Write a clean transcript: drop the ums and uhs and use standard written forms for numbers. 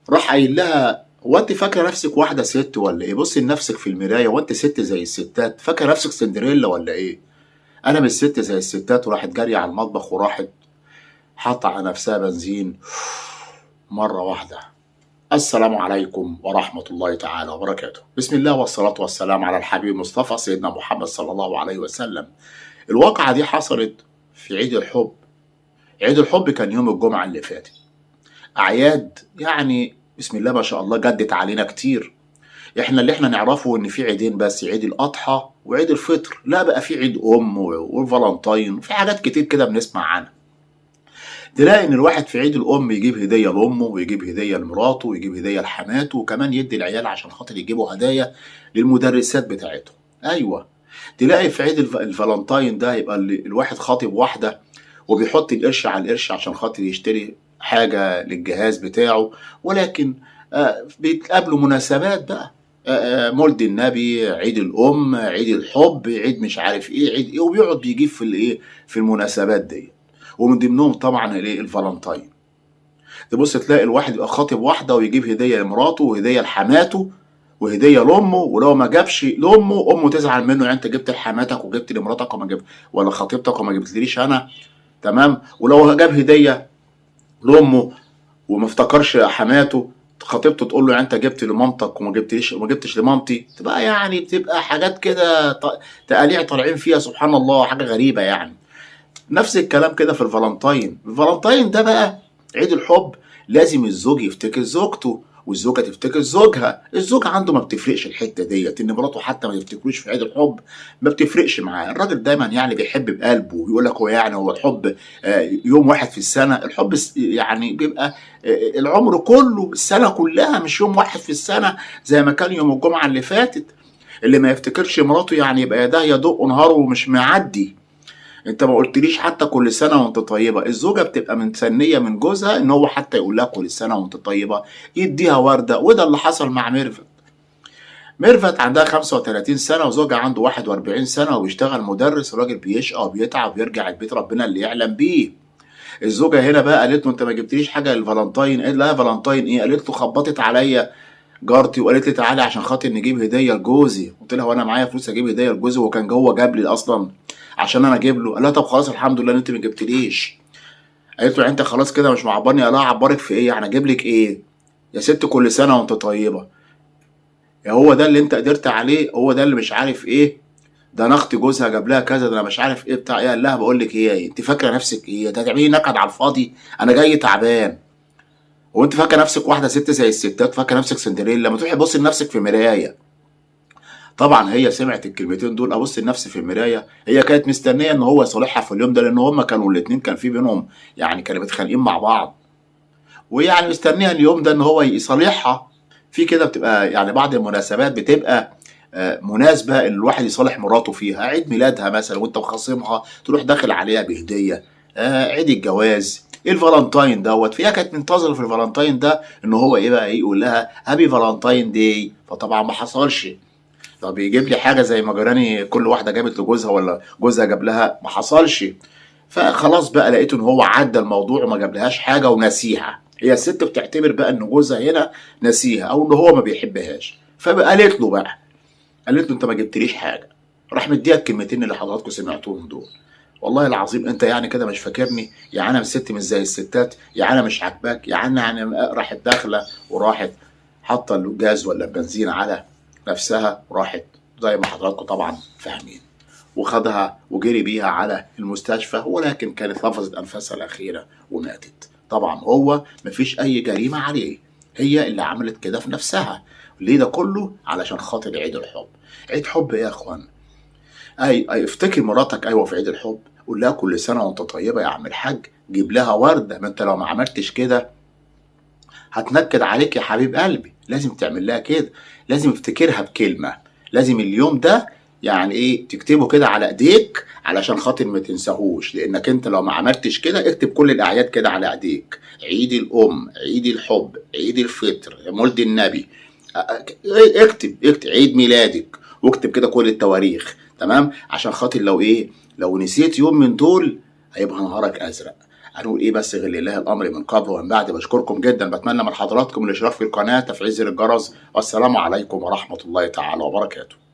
راح قايل لها: هو انت فاكره نفسك واحده ست ولا ايه؟ بصي لنفسك في المرايه، وانت ست زي الستات؟ فاكره نفسك سندريلا ولا ايه؟ انا مش ست زي الستات. وراحت جاريه على المطبخ وراحت حاطه على نفسها بنزين مره واحده. السلام عليكم ورحمة الله تعالى وبركاته. بسم الله والصلاة والسلام على الحبيب المصطفى سيدنا محمد صلى الله عليه وسلم. الواقعة دي حصلت في عيد الحب. عيد الحب كان يوم الجمعة اللي فاتت. أعياد يعني بسم الله ما شاء الله جدت علينا كتير. اللي احنا نعرفه ان في عيدين بس، عيد الأضحى وعيد الفطر. لا بقى في عيد والفالنتين وفي حاجات كتير كده بنسمع عنها. تلاقي ان الواحد في عيد الام يجيب هديه لامه ويجيب هديه لمراته ويجيب هديه لحماته، وكمان يدي العيال عشان خاطر يجيبوا هدايا للمدرسات بتاعتهم. ايوه. تلاقي في عيد الفالنتاين ده يبقى الواحد خاطب واحده وبيحط القرش على القرش عشان خاطر يشتري حاجه للجهاز بتاعه. ولكن بيتقابلوا مناسبات بقى، مولد النبي، عيد الام، عيد الحب، عيد مش عارف ايه، عيد ايه، وبيقعد بيجيب في الايه في المناسبات دي. ومن ضمنهم طبعا الايه الفالنتاين. تبص تلاقي الواحد يبقى خاطب واحده ويجيب هديه لمراته وهديه لحماته وهديه لامه، ولو ما جابش لامه امه تزعل منه. يعني انت جبت لحماتك وجبت لمراتك وما جبت، ولا خطيبتك وما جبتليش انا. تمام. ولو جاب هديه لامه وما افتكرش حماته، خطيبته تقول له يعني انت جبت لمامتك وما جبتليش وما جبتش لمامتي. تبقى يعني بتبقى حاجات كده تقاليع طالعين فيها سبحان الله، حاجه غريبه يعني. نفس الكلام كده في الفالنتاين. الفالنتاين ده بقى عيد الحب. لازم الزوج يفتكر زوجته والزوجه تفتكر زوجها. الزوج عنده ما بتفرقش الحته ديت، ان مراته حتى ما تفتكروش في عيد الحب ما بتفرقش معاه. الراجل دايما يعني بيحب بقلبه، ويقول لك هو الحب يوم واحد في السنه. الحب يعني بيبقى العمر كله، السنه كلها، مش يوم واحد في السنه زي ما كان يوم الجمعه اللي فاتت. اللي ما يفتكرش مراته يعني يبقى ده يدق نهاره ومش معدي. انت ما قلتليش حتى كل سنه وانت طيبه. الزوجه بتبقى مستنيه من جوزها ان هو حتى يقول لها كل سنه وانت طيبه، يديها ورده. وده اللي حصل مع ميرفت. ميرفت عندها 35 سنه وزوجها عنده 41 سنه وبيشتغل مدرس. الراجل بيشقى وبيتعب ويرجع البيت ربنا اللي يعلم بيه. الزوجه هنا بقى قالت له: انت ما جبتليش حاجه للفالنتاين. قال لها: فالنتاين ايه؟ قالت له: خبطت عليا جارتي وقالت لي تعالي عشان خاطر نجيب هديه لجوزي. قلت لها: وانا معايا فلوس اجيب هديه لجوزي؟ وكان جوه جاب لي اصلا عشان انا اجيب له. قال لها: طب خلاص الحمد لله ان انت ما جبتليش. قالت له: يعني انت خلاص كده مش معبرني؟ قال لها: اعبرك في ايه؟ يعني اجيب لك ايه يا ست؟ كل سنه وانت طيبه. يا هو ده اللي انت قدرت عليه؟ هو ده اللي مش عارف ايه؟ ده انا اختي جوزها جاب لها كذا، ده انا مش عارف ايه بتاع ايه. قال لها: بقول لك ايه، انت فاكره نفسك ايه؟ ده هتعملي نكد على الفاضي. انا جاي تعبان. وانت فاكره نفسك واحده ست زي الستات؟ فاكره نفسك سندريلا؟ ما تروحي بصي لنفسك في مرايه. طبعا هي سمعت الكلمتين دول: ابص لنفسي في المرايه. هي كانت مستنيه ان هو يصالحها في اليوم ده، لان هما كانوا الاتنين كان في بينهم يعني كانوا متخانقين مع بعض. ويعني مستنيه اليوم ده ان هو يصالحها. في كده بتبقى يعني بعض المناسبات بتبقى مناسبه ان الواحد يصالح مراته فيها. عيد ميلادها مثلا وانت مخاصمها تروح داخل عليها بهديه. عيد الجواز، الفالنتاين دوت. فهي كانت منتظره في الفالنتاين ده ان هو ايه بقى، يقول لها هابي فالنتاين داي. فطبعا ما حصلش. طب يجيب لي حاجه زي ما جيراني كل واحده جابت لجوزها ولا جوزها جاب لها؟ ما حصلش. فخلاص بقى لقيته ان هو عدى الموضوع وما جابلهاش حاجه ونسيها. هي الست بتعتبر بقى ان جوزها هنا نسيها او ان هو ما بيحبهاش. فقالت له بقى، قالت له: انت ما جبتليش حاجه. راح مديها الكلمتين اللي حضراتكم سمعتوهم دول. والله العظيم انت يعني كده مش فاكرني؟ يعني انا ست مش زي الستات؟ يعني انا مش عاجباك؟ يعني راحت داخله وراحت حاطه الجاز ولا البنزين على نفسها وراحت زي ما حضراتكم طبعا فاهمين، وخدها وجري بيها على المستشفى. ولكن كانت لفظت انفاسها الاخيره وماتت. طبعا هو مفيش اي جريمه عليه، هي اللي عملت كده في نفسها. ليه ده كله؟ علشان خاطر عيد الحب. عيد حب ايه يا اخوان؟ اي افتكر مراتك ايوه في عيد الحب، قول لها كل سنه وانت طيبه يا عم الحاج، جيب لها ورده. ما انت لو ما عملتش كده هتنكد عليك يا حبيب قلبي. لازم تعمل لها كده، لازم افتكرها بكلمه. لازم اليوم ده يعني ايه تكتبه كده على ايديك علشان خاطر ما تنساهوش. لانك انت لو ما عملتش كده، اكتب كل الاعياد كده على ايديك: عيد الام، عيد الحب، عيد الفطر، مولد النبي. اكتب عيد ميلادك واكتب كده كل التواريخ. تمام. عشان خاطر لو ايه، لو نسيت يوم من دول هيبقى نهارك ازرق. هنقول ايه بس غير لله الامر من قبل ومن بعد. بشكركم جدا، بتمنى من حضراتكم الاشتراك في القناه، تفعيل زر الجرس، والسلام عليكم ورحمه الله تعالى وبركاته.